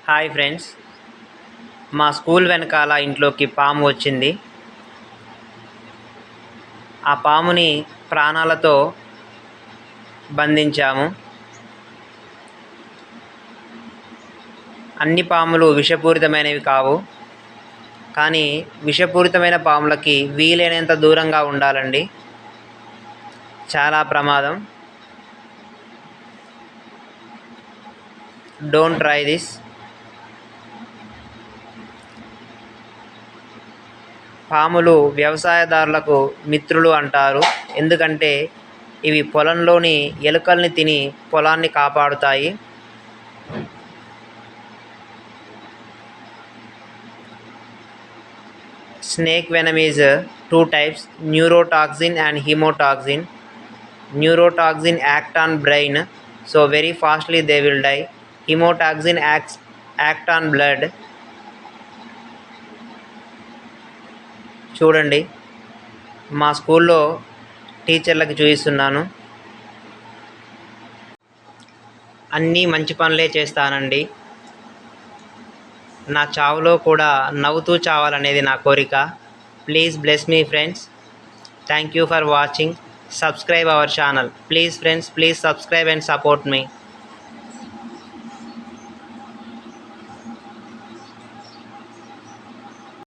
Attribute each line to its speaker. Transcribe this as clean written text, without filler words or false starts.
Speaker 1: Hi friends, మా school వెనకాల ఇంట్లోకి పాము వచ్చింది. ఆ పాముని ప్రాణాలతో బంధించాము. అన్ని పాములు విషపూరితమైనవి కావు, కానీ విషపూరితమైన పాములకి వీలైనంత దూరంగా ఉండాలండి. చాలా ప్రమాదం. Don't try this. పాములు వ్యవసాయదారులకు మిత్రులు అంటారు, ఎందుకంటే ఇవి పొలంలోని ఎలుకల్ని తిని పొలాన్ని కాపాడుతాయి. Snake venom is two types: neurotoxin and hemotoxin. Neurotoxin act on brain, so very fastly they will die. Hemotoxin act on blood. చూడండి, మా స్కూల్లో టీచర్లకు చూపిస్తున్నాను. అన్నీ మంచి పనులే చేస్తానండి. నా చావులో కూడా నవ్వుతూ చావాలనేది నా కోరిక. Please bless me friends. Thank you for watching. Subscribe our channel. Please friends, please subscribe and support me.